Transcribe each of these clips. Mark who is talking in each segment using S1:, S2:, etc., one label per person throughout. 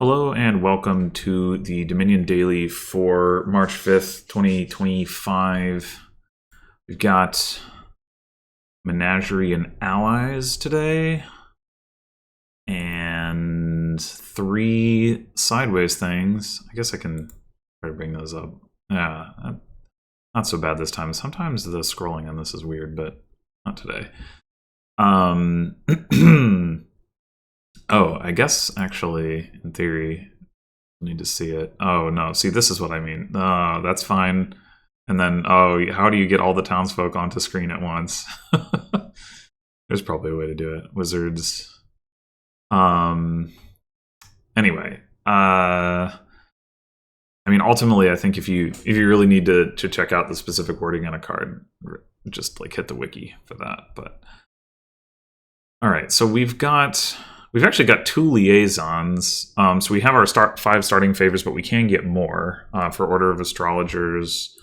S1: Hello and welcome to the Dominion Daily for March 5th, 2025. We've got Menagerie and Allies today, and three sideways things. I guess I can try to bring those up. Yeah, not so bad this time. Sometimes the scrolling on this is weird, but not today. Oh, I guess actually, in theory, I need to see it. Oh no, see, this is what I mean. Oh, that's fine. And then, oh, how do you get all the townsfolk onto screen at once? There's probably a way to do it. Wizards. Um. Anyway, I mean, ultimately, I think if you really need to check out the specific wording on a card, just like hit the wiki for that. But all right, so we've actually got two liaisons. So we have our five starting favors, but we can get more for Order of Astrologers.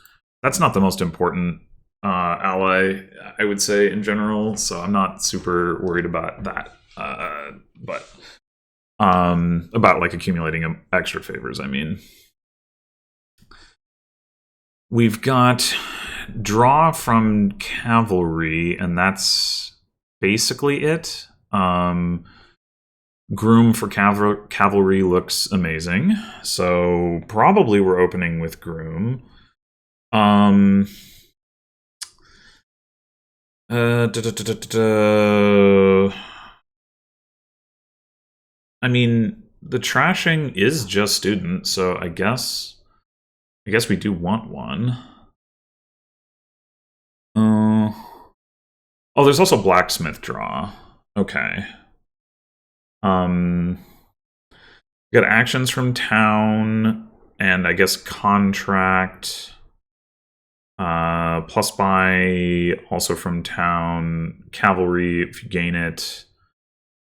S1: That's not the most important ally, I would say, in general. So I'm not super worried about that. But about like accumulating extra favors, I mean. We've got draw from cavalry, and that's basically it. Groom for cavalry looks amazing, so probably we're opening with Groom. I mean, the trashing is just student, so I guess we do want one. Oh, there's also blacksmith draw. Okay. We got actions from town, and I guess contract. Plus by also from town. Cavalry, if you gain it.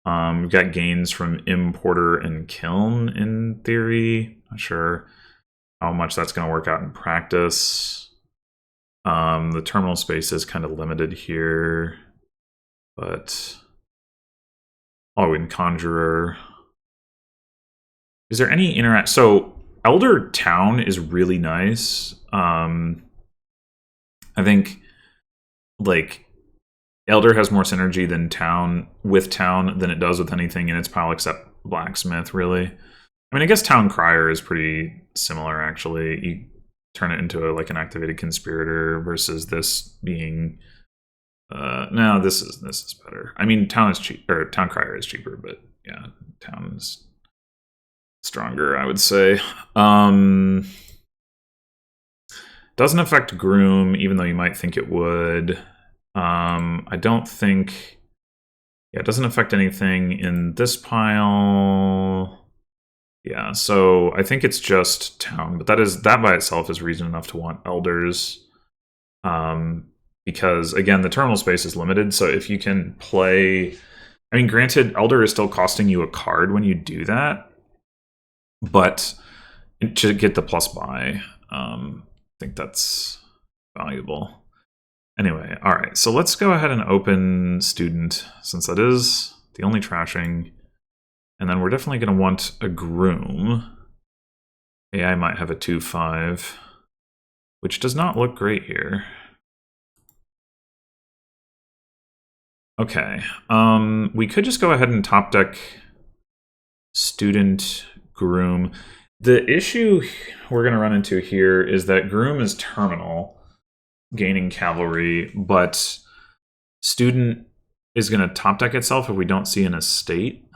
S1: We've got gains from importer and kiln in theory. Not sure how much that's going to work out in practice. The terminal space is kind of limited here, but in conjurer. Is there any interact? So Elder Town is really nice. I think like Elder has more synergy than Town than it does with anything in its pile except Blacksmith, really. I mean, I guess Town Crier is pretty similar, actually. You turn it into like an activated conspirator versus this being. No, this is better. I mean, Town is cheap, or Town Crier is cheaper, but yeah, Town is stronger, I would say. Doesn't affect Groom, even though you might think it would. I don't think. Yeah, it doesn't affect anything in this pile. Yeah, so I think it's just Town, but that by itself is reason enough to want Elders. Because again, the terminal space is limited, so if you can play, I mean, granted, Elder is still costing you a card when you do that, but to get the plus buy, I think that's valuable. Anyway, all right, so let's go ahead and open student, since that is the only trashing. And then we're definitely going to want a groom. AI might have a 2/5, which does not look great here. Okay, we could just go ahead and top deck student groom. The issue we're going to run into here is that groom is terminal, gaining cavalry, but student is going to top deck itself if we don't see an estate.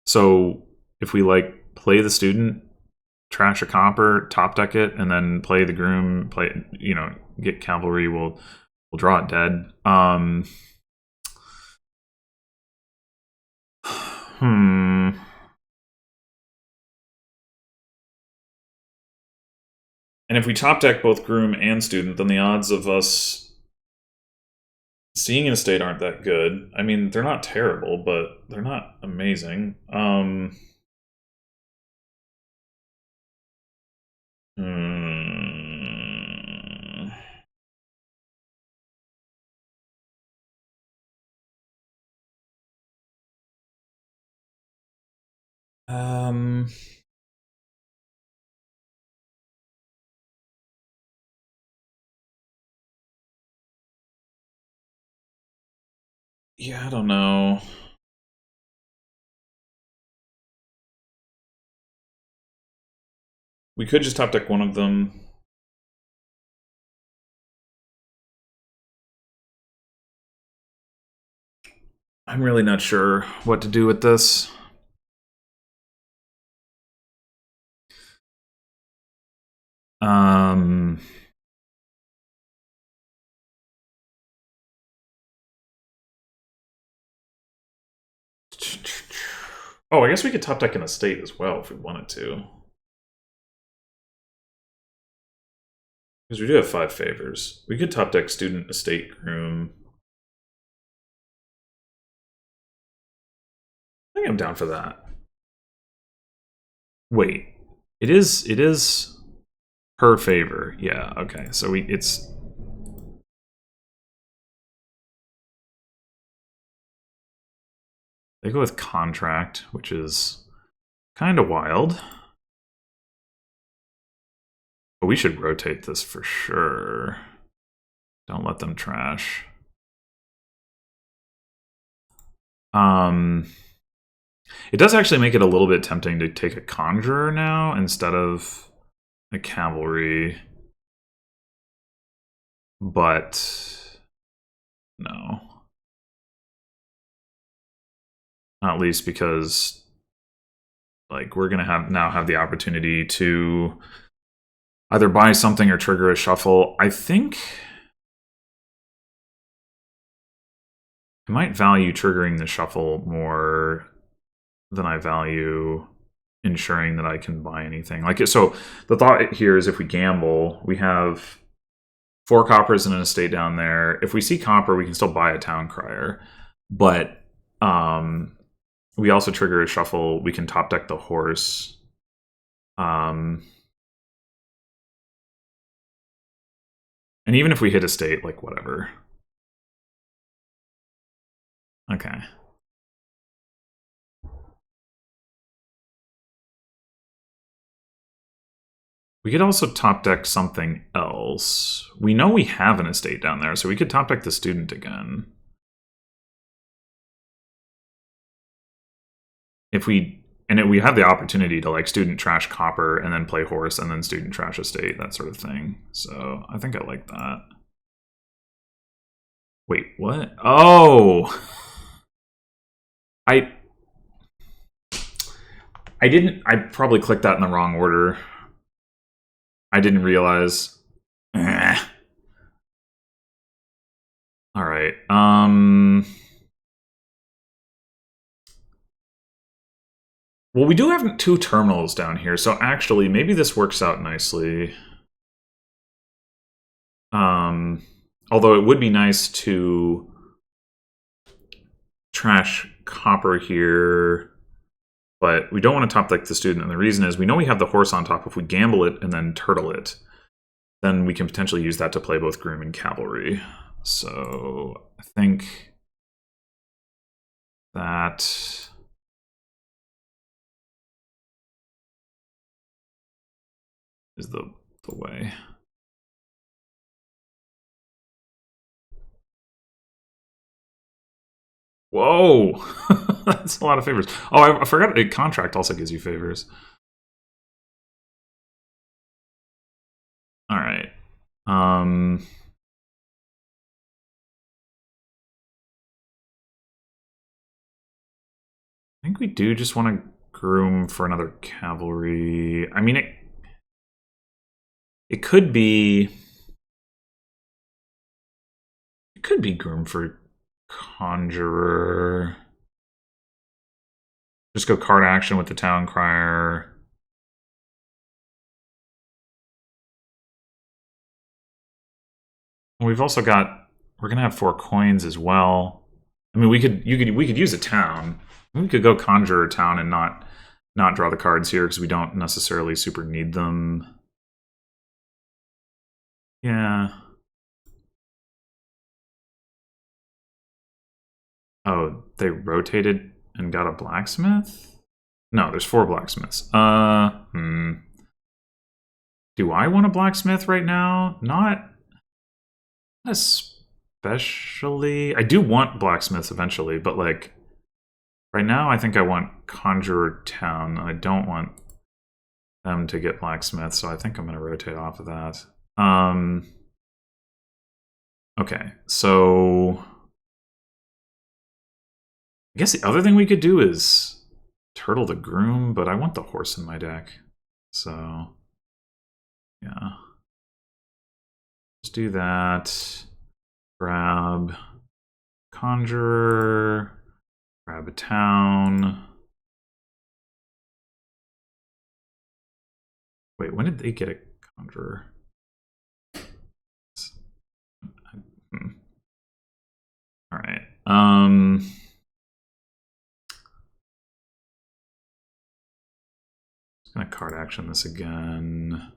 S1: So if we like play the student, trash a copper, top deck it, and then play the groom, get cavalry, we'll draw it dead. And if we top deck both groom and student, then the odds of us seeing an estate aren't that good. I mean, they're not terrible, but they're not amazing. Um, yeah, I don't know. We could just top deck one of them. I'm really not sure what to do with this. Um, oh, I guess we could top deck an estate as well if we wanted to. Because we do have 5 favors. We could top deck student, estate, groom. I think I'm down for that. Wait, it is per favor. Yeah, okay. So it's they go with contract, which is kind of wild. But we should rotate this for sure. Don't let them trash. It does actually make it a little bit tempting to take a conjurer now instead of a cavalry. But no. Not least because like we're gonna have the opportunity to either buy something or trigger a shuffle. I think I might value triggering the shuffle more than I value ensuring that I can buy anything. Like so the thought here is if we gamble, we have 4 coppers and an estate down there. If we see copper, we can still buy a town crier. But we also trigger a shuffle. We can top deck the horse. And even if we hit estate, like whatever. Okay. We could also top deck something else. We know we have an estate down there, so we could top deck the student again. If we we have the opportunity to like student trash copper and then play horse and then student trash estate, that sort of thing. So I think I like that. Wait, what? Oh, I didn't. I probably clicked that in the wrong order. I didn't realize. All right. Well, we do have 2 terminals down here, so actually, maybe this works out nicely. Although it would be nice to trash copper here, but we don't want to top deck the student, and the reason is we know we have the horse on top. If we gamble it and then turtle it, then we can potentially use that to play both groom and cavalry. So I think that is the way. Whoa, that's a lot of favors. Oh, I forgot. A contract also gives you favors. All right. I think we do just want to groom for another cavalry. I mean, it could be groom for conjurer. Just go card action with the town crier. We've also got we're gonna have 4 coins as well. I mean, we could use a town. We could go conjurer town and not draw the cards here because we don't necessarily super need them. Yeah. Oh, they rotated and got a blacksmith? No, there's 4 blacksmiths. Do I want a blacksmith right now? Not especially. I do want blacksmiths eventually, but like right now I think I want Conjurer Town. I don't want them to get blacksmith, so I think I'm going to rotate off of that. Okay, so I guess the other thing we could do is Turtle the Groom, but I want the horse in my deck. So, yeah. Just do that. Grab Conjurer. Grab a town. Wait, when did they get a Conjurer? Alright. Just gonna card action this again.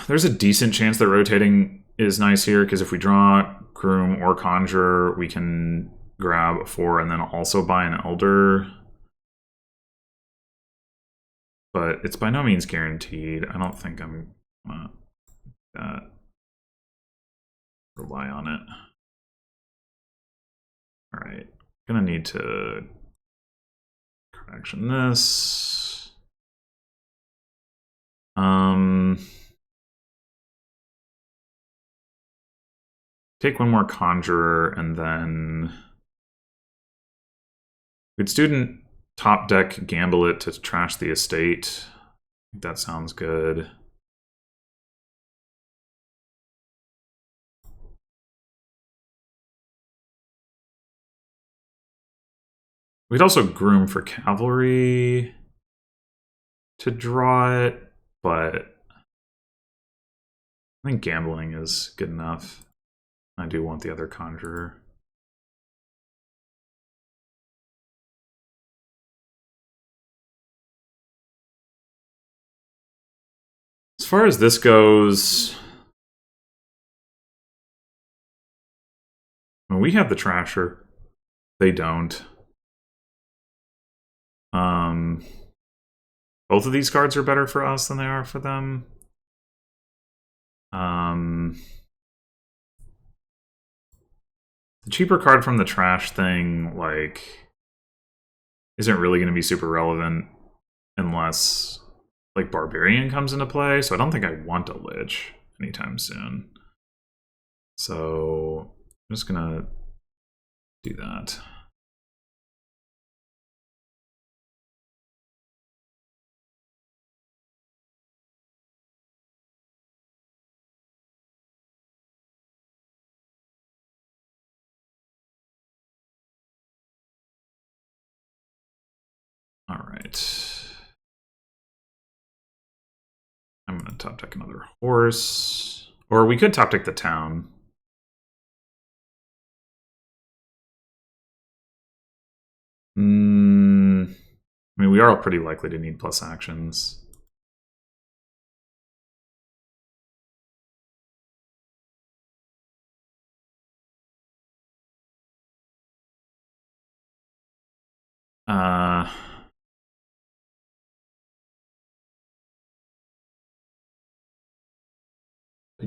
S1: There's a decent chance that rotating is nice here, because if we draw Groom or Conjure, we can grab a 4 and then also buy an Elder. But it's by no means guaranteed. I don't think I'm gonna rely on it. Alright, gonna need to card action this. Take one more Conjurer, and then good student top deck gamble it to trash the estate. I think that sounds good. We'd also Groom for cavalry to draw it, but I think gambling is good enough. I do want the other Conjurer. As far as this goes, when we have the Trasher, they don't. Both of these cards are better for us than they are for them. The cheaper card from the trash thing, like, isn't really going to be super relevant unless, like, Barbarian comes into play, so I don't think I want a Lich anytime soon. So I'm just going to do that. All right. I'm going to top deck another horse. Or we could top deck the town. I mean, we are pretty likely to need plus actions.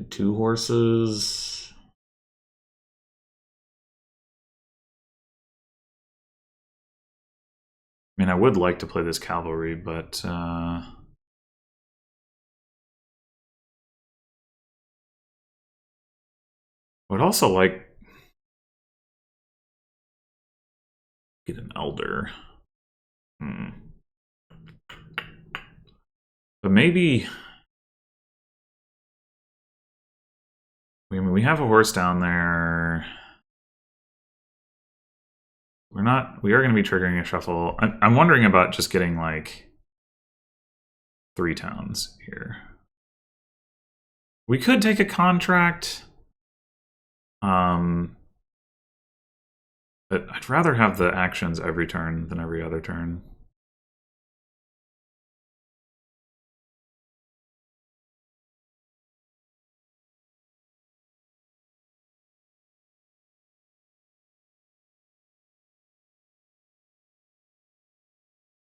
S1: Two horses. I mean, I would like to play this cavalry, but would also like get an elder. But maybe I mean, we have a horse down there. We are going to be triggering a shuffle. I'm wondering about just getting like 3 towns here. We could take a contract. But I'd rather have the actions every turn than every other turn.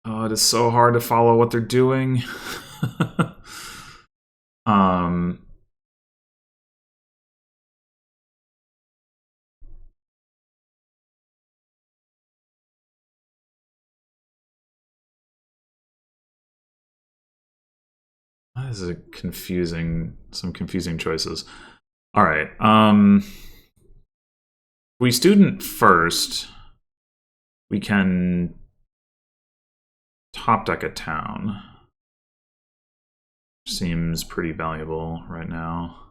S1: Oh, it is so hard to follow what they're doing. um, that is some confusing choices. All right. We student first. We can top deck a town. Seems pretty valuable right now.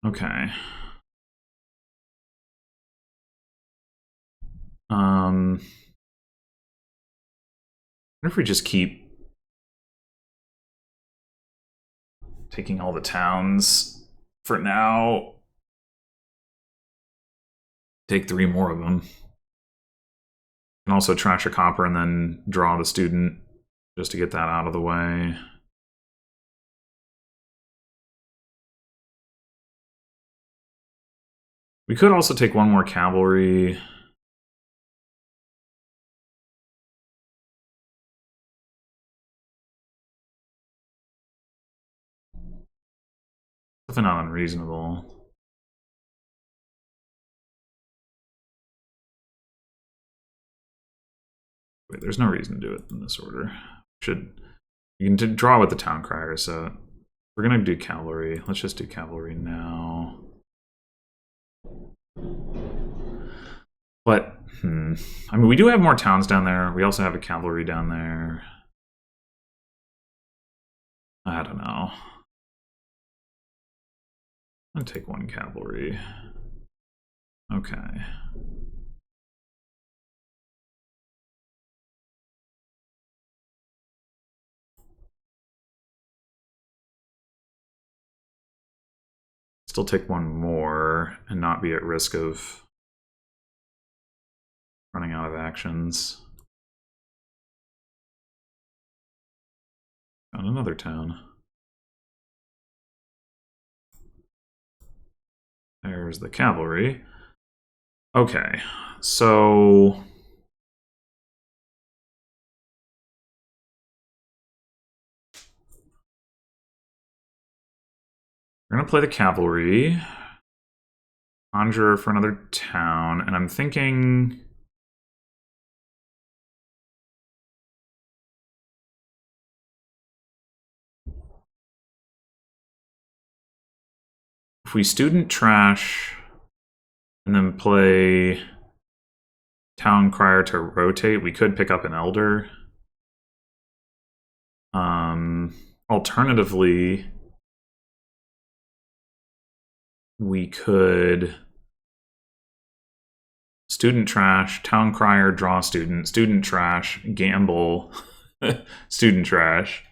S1: Okay. What if we just keep taking all the towns for now? Take 3 more of them. And also trash a copper and then draw the student just to get that out of the way. We could also take 1 more cavalry. Definitely not unreasonable. Wait, there's no reason to do it in this order. You can draw with the town crier, so we're gonna do cavalry. Let's just do cavalry now. But, I mean, we do have more towns down there. We also have a cavalry down there. I don't know. I'll take 1 cavalry. Okay. Still take 1 more and not be at risk of running out of actions. Found another town. There's the cavalry. Okay, so we're gonna play the cavalry, conjure for another town, and I'm thinking if we student trash and then play town crier to rotate, we could pick up an elder. Alternatively, we could student trash, town crier, draw student, student trash, gamble, student trash.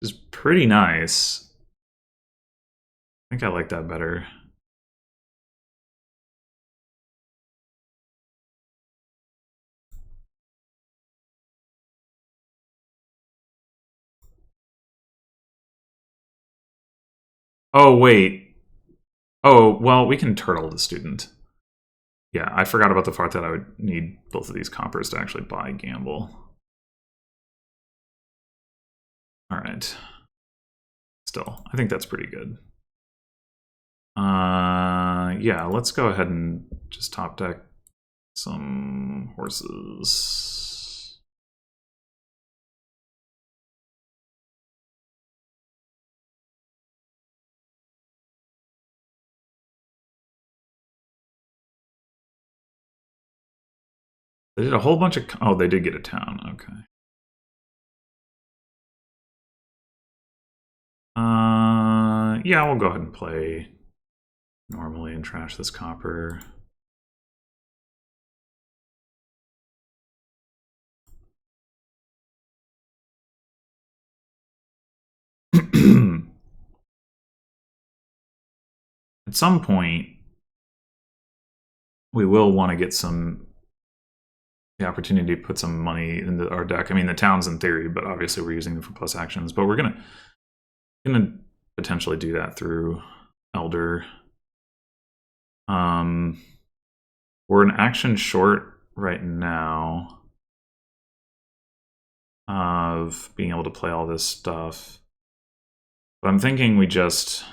S1: Is pretty nice. I think I like that better. Oh, wait. Oh, well, we can turtle the student. Yeah, I forgot about the fact that I would need both of these coppers to actually buy gamble. All right. Still, I think that's pretty good. Yeah, let's go ahead and just top deck some horses. They did a whole bunch of... Oh, they did get a town. Okay. Yeah, we'll go ahead and play normally and trash this copper. At some point, we will want to get the opportunity to put some money into our deck. I mean, the town's in theory, but obviously we're using them for plus actions. But we're gonna potentially do that through Elder. We're an action short right now of being able to play all this stuff. But I'm thinking we just...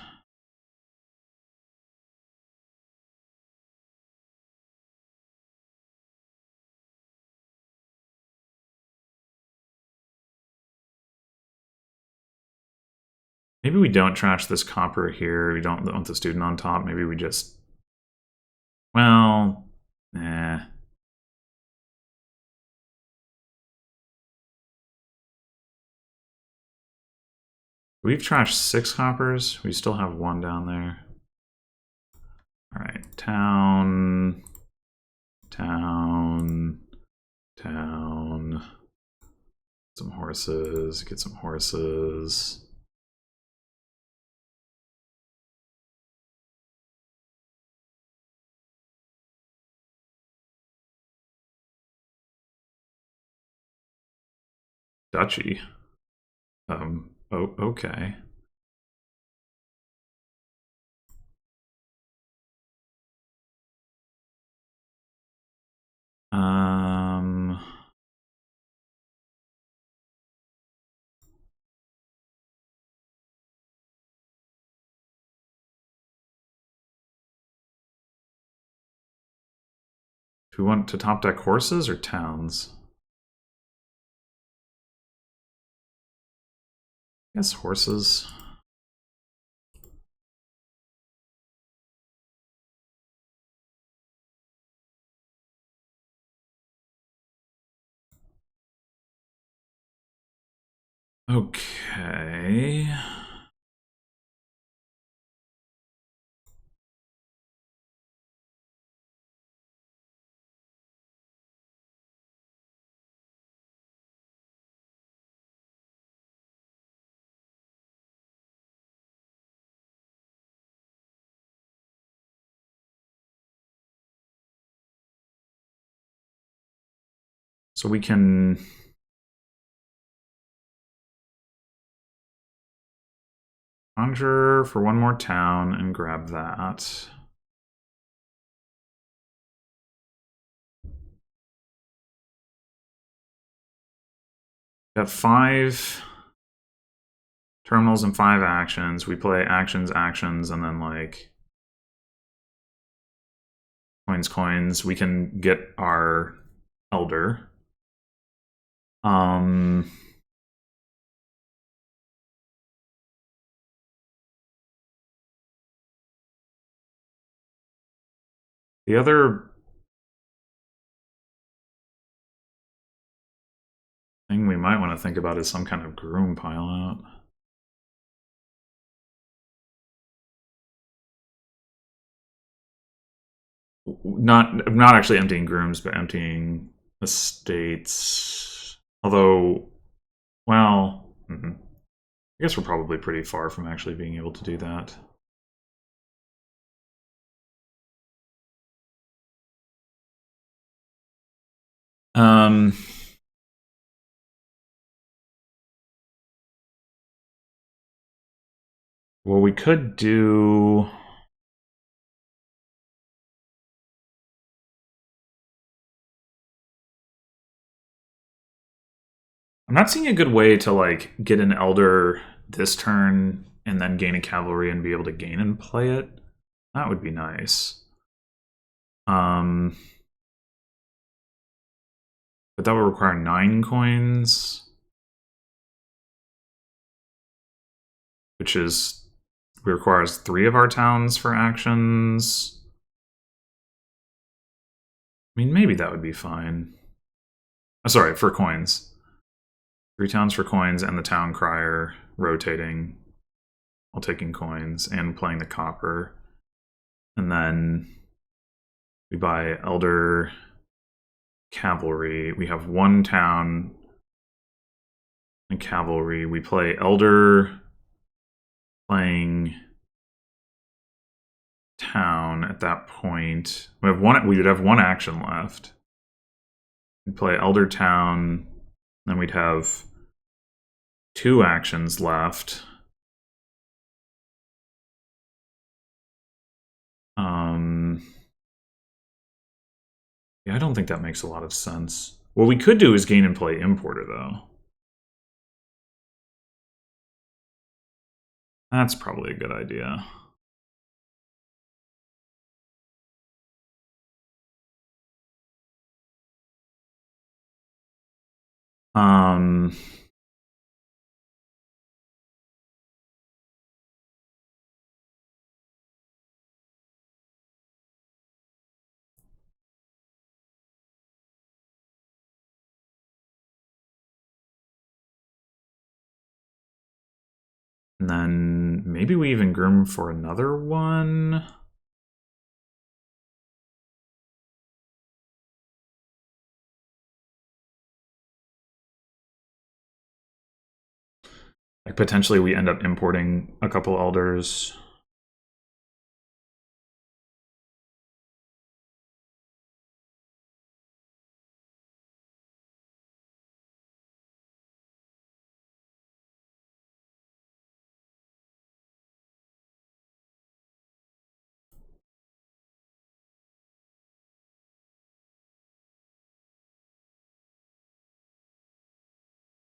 S1: Maybe we don't trash this copper here. We don't want the student on top. Maybe we just... Well, We've trashed 6 coppers. We still have 1 down there. All right, town. Some horses, get some horses. Duchy. Oh, okay. Do we want to top deck horses or towns? I guess horses. Okay. So we can... conjure for 1 more town and grab that. We have 5 terminals and 5 actions. We play actions, and then like coins. We can get our Elder. The other thing we might want to think about is some kind of groom pile out. Not actually emptying grooms, but emptying estates. Although, well, I guess we're probably pretty far from actually being able to do that. Well, we could do... I'm not seeing a good way to like get an Elder this turn and then gain a cavalry and be able to gain and play it. That would be nice. But that would require 9 coins, which requires 3 of our towns for actions. I mean, maybe that would be fine. Oh, sorry, for coins. 3 towns for coins and the town crier rotating while taking coins and playing the copper. And then we buy Elder Cavalry. We have 1 town and cavalry. We play Elder playing town at that point. We have one. We would have one action left. We'd play Elder Town, then we'd have 2 actions left. Yeah, I don't think that makes a lot of sense. What we could do is gain and play Importer, though. That's probably a good idea. Um, and then maybe we even groom for another one. Like potentially we end up importing a couple elders.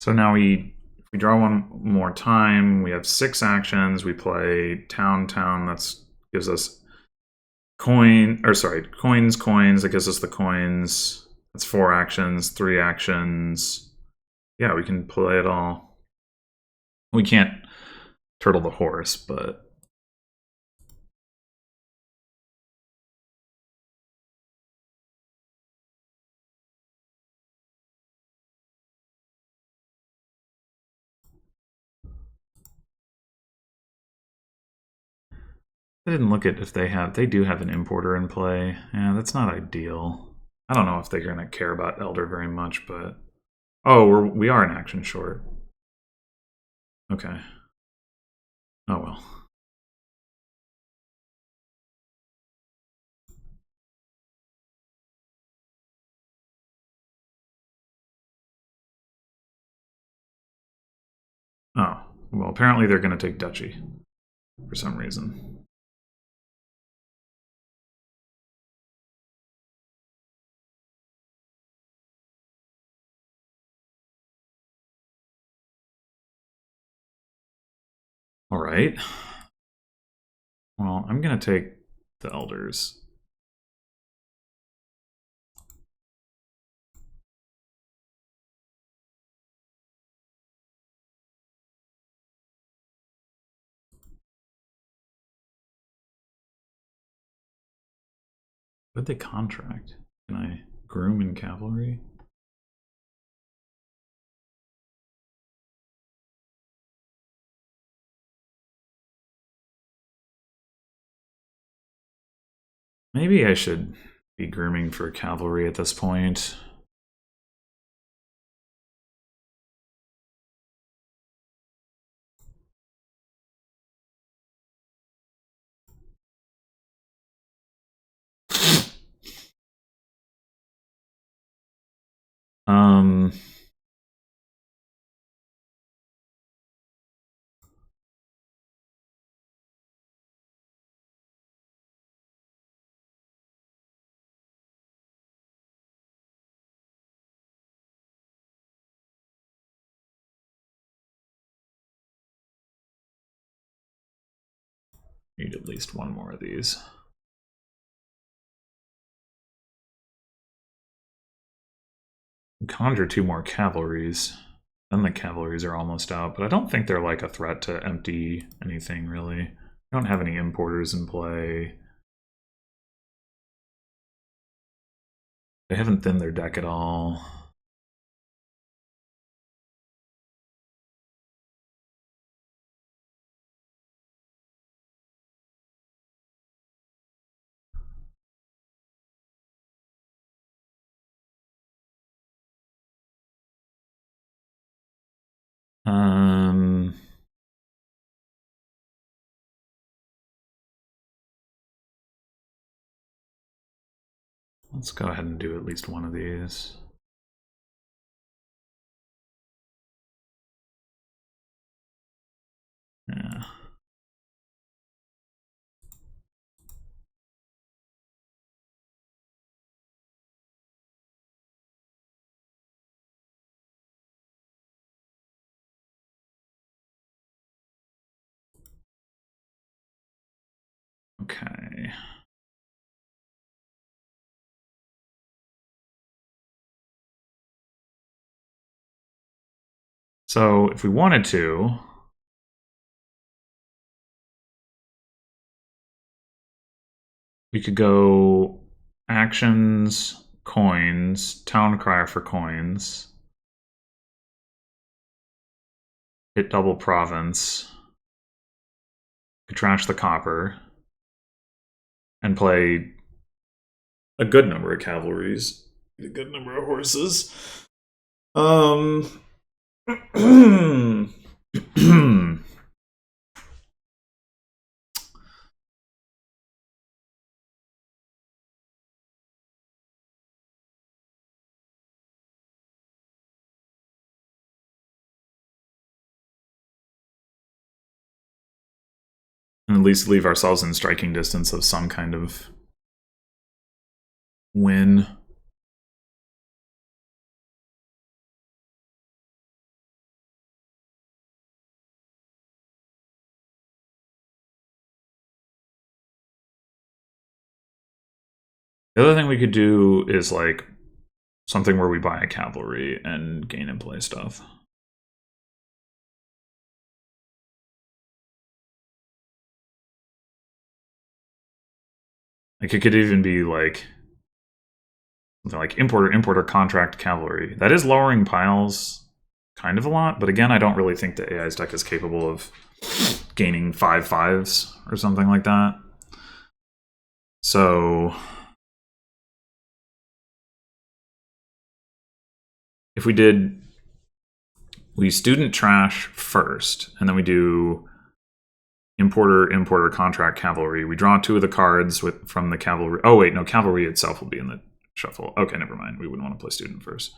S1: So now if we draw one more time, we have 6 actions. We play town, town. That gives us coins. That gives us the coins. That's 4 actions, 3 actions. Yeah, we can play it all. We can't turtle the horse, but I didn't look at if they do have an importer in play. Yeah, that's not ideal. I don't know if they're gonna care about Elder very much, but oh, we are an action short. Okay. Oh well. Oh, well, apparently they're gonna take Duchy for some reason. All right. Well, I'm gonna take the Elders. What did they contract? Can I groom in cavalry? Maybe I should be grooming for cavalry at this point. Um, need at least one more of these. Conjure 2 more cavalries. Then the cavalries are almost out, but I don't think they're like a threat to empty anything really. I don't have any importers in play. They haven't thinned their deck at all. Um, Let's go ahead and do at least one of these. Yeah. Okay. So if we wanted to, we could go actions, coins, town crier for coins, hit double province, could trash the copper, and play a good number of cavalries, a good number of horses. And at least leave ourselves in striking distance of some kind of win. The other thing we could do is like something where we buy a cavalry and gain and play stuff. Like it could even be like something like importer contract cavalry. That is lowering piles kind of a lot, but again, I don't really think the AI's deck is capable of gaining 5/5s or something like that. So if we student trash first, and then we do importer contract cavalry. We draw 2 of the cards from the cavalry. Oh wait, no, cavalry itself will be in the shuffle. Okay, never mind. We wouldn't want to play student first.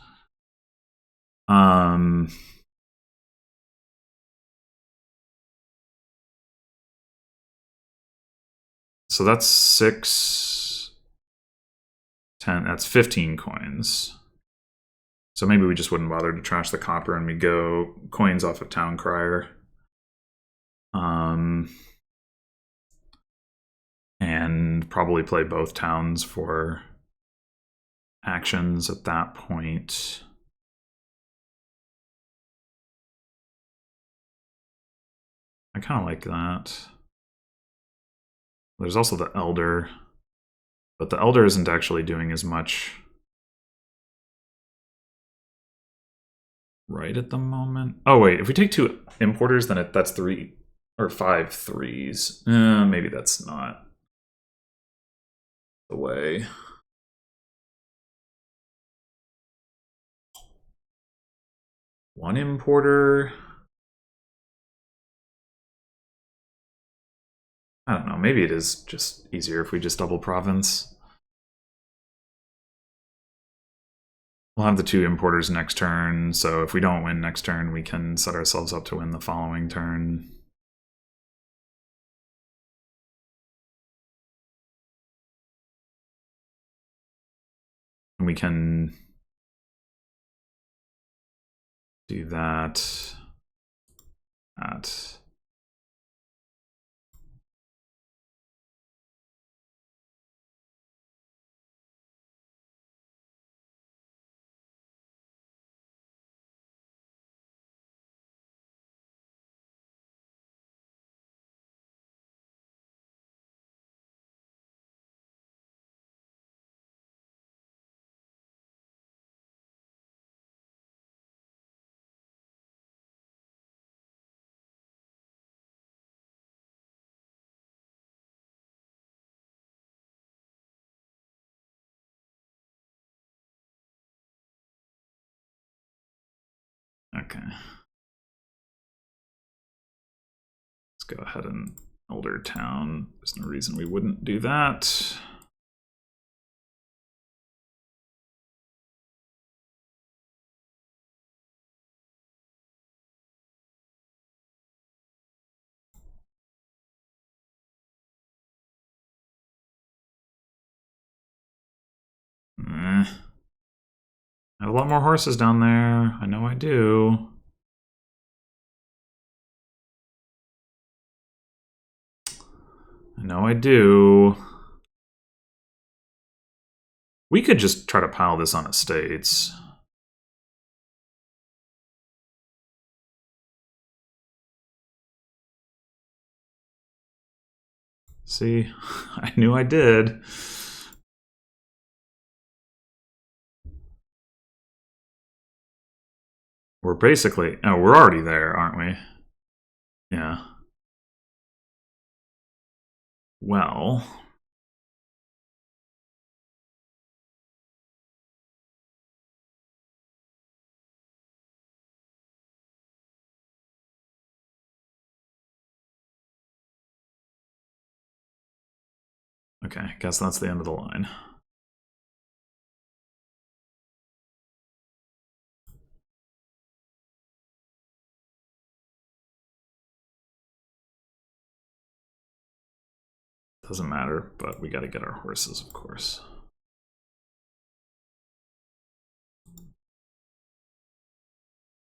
S1: So that's 6, 10. That's 15 coins. So maybe we just wouldn't bother to trash the copper and we go coins off of Town Crier. And probably play both towns for actions at that point. I kind of like that. There's also the Elder, but the Elder isn't actually doing as much right at the moment. Oh wait, if we take 2 importers, then that's 3 or 5 3s. Maybe that's not the way. One importer. I don't know. Maybe it is just easier if we just double province. We'll have the 2 importers next turn, so if we don't win next turn, we can set ourselves up to win the following turn. And we can do that. Okay. Let's go ahead and Elder Town. There's no reason we wouldn't do that. I have a lot more horses down there. I know I do. I know I do. We could just try to pile this on estates. See, I knew I did. We're basically... Oh, we're already there, aren't we? Yeah. Well... Okay, guess that's the end of the line. Doesn't matter, but we gotta get our horses, of course.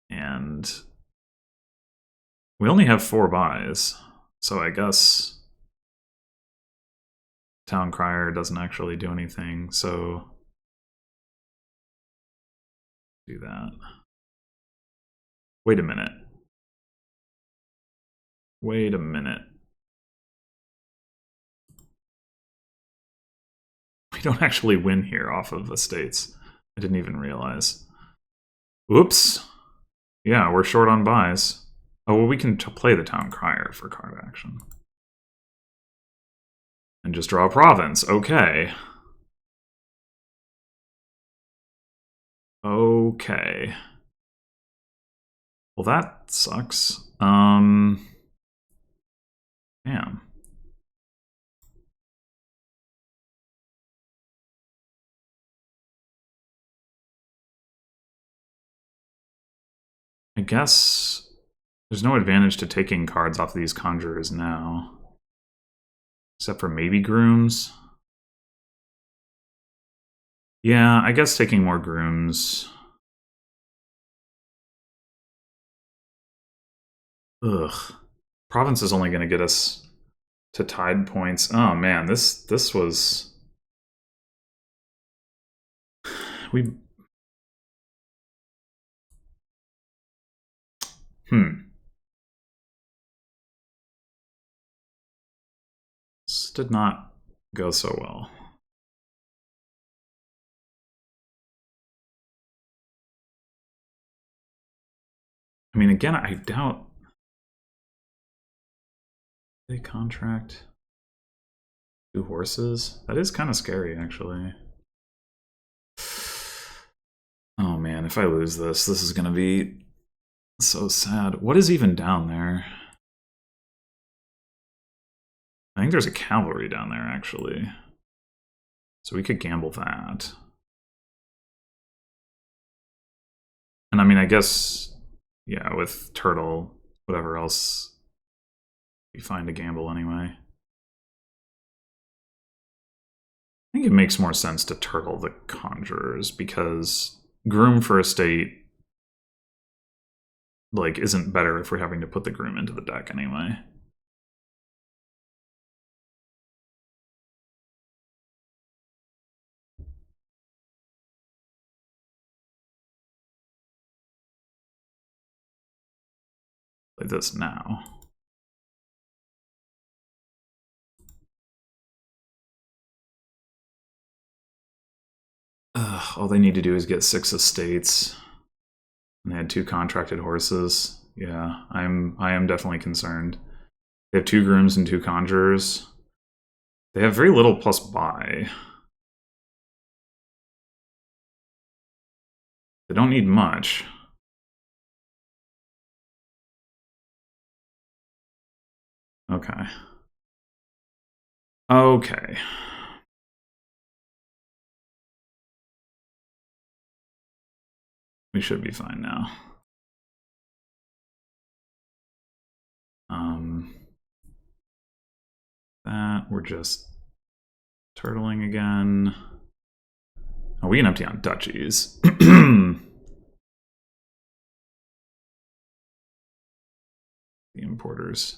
S1: And we only have 4 buys, so I guess Town Crier doesn't actually do anything, so do that. Wait a minute. Wait a minute. We don't actually win here off of estates. I didn't even realize. Oops. Yeah, we're short on buys. Oh, well, we can play the Town Crier for card action. And just draw a province. Okay. Okay. Well, that sucks. Damn. I guess there's no advantage to taking cards off these conjurers now. Except for maybe grooms. Yeah, I guess taking more grooms. Ugh. Province is only going to get us to tied points. Oh man, this was... We... This did not go so well. I mean, again, I doubt they contract 2 horses. That is kind of scary, actually. Oh man, if I lose this, this is going to be so sad. What is even down there? I think there's a cavalry down there, actually. So we could gamble that. And I mean, I guess, yeah, with Turtle, whatever else, we find a gamble anyway. I think it makes more sense to Turtle the Conjurers, because Groom for Estate, like, isn't better if we're having to put the Groom into the deck anyway. Play this now. All they need to do is get 6 estates. And they had 2 contracted horses. Yeah, I am definitely concerned. They have 2 grooms and 2 conjurers. They have very little plus buy. They don't need much. Okay. Okay. We should be fine now. That, we're just turtling again. Oh, we can empty on duchies. The importers.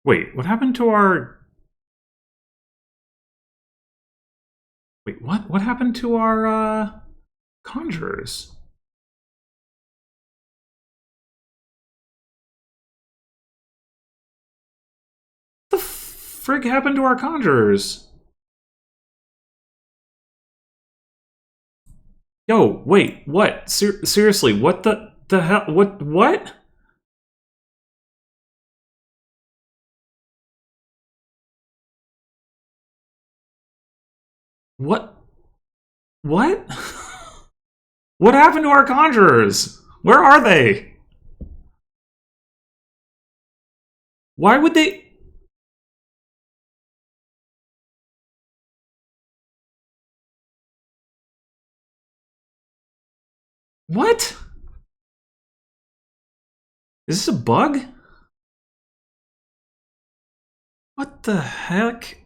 S1: Wait, what happened to our... Wait, what? What happened to our, conjurers? What the frig happened to our conjurers? Yo, wait, what? Seriously, what the hell? What? What? What? What happened to our conjurers? Where are they? Why would they... What? Is this a bug? What the heck?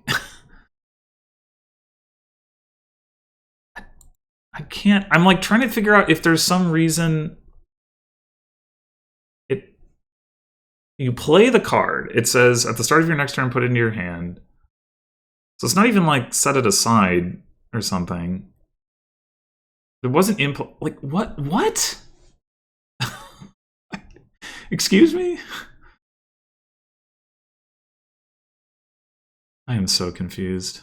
S1: I can't... I'm like trying to figure out if there's some reason... You play the card. It says, at the start of your next turn, put it into your hand. So it's not even like set it aside or something. There wasn't input. Like, what? What? Excuse me? I am so confused.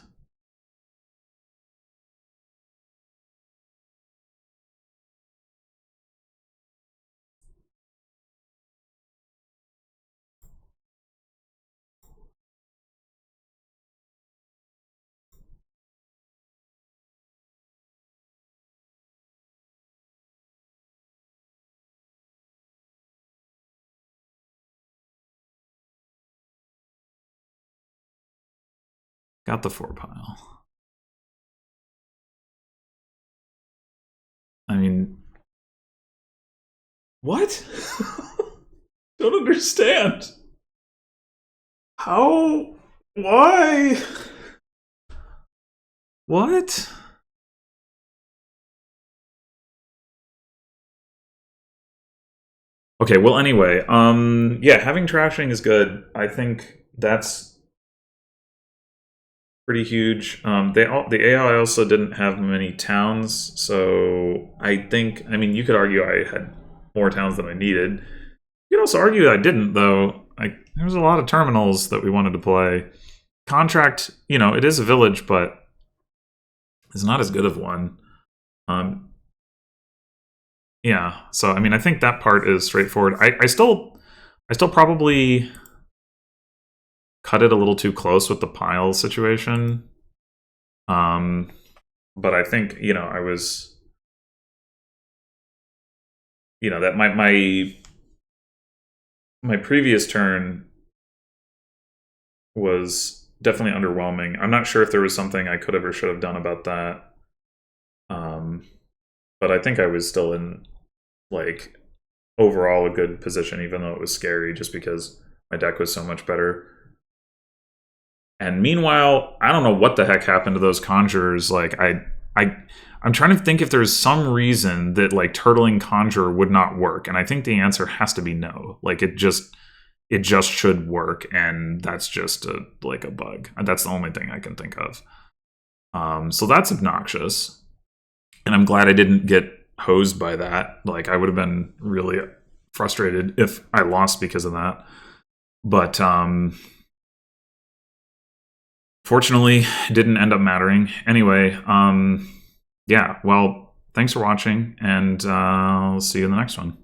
S1: Got the 4 pile. I mean... What? Don't understand. How? Why? What? Okay, well anyway, yeah, having trashing is good. I think that's pretty huge. The AI also didn't have many towns, so I think, I mean, you could argue I had more towns than I needed. You could also argue I didn't, though. There was a lot of terminals that we wanted to play. Contract, you know, it is a village, but it's not as good of one. Yeah, so I mean, I think that part is straightforward. I still probably cut it a little too close with the pile situation. But I think, you know, I was, you know, that my previous turn was definitely underwhelming. I'm not sure if there was something I could have or should have done about that. But I think I was still in, like, overall a good position, even though it was scary, just because my deck was so much better. And meanwhile, I don't know what the heck happened to those conjurers. Like, I'm trying to think if there's some reason that, like, turtling conjure would not work, and I think the answer has to be no. Like, it just should work, and that's just a bug. That's the only thing I can think of. So that's obnoxious. And I'm glad I didn't get hosed by that. Like, I would have been really frustrated if I lost because of that. But fortunately, it didn't end up mattering. Anyway, yeah, well, thanks for watching, and I'll see you in the next one.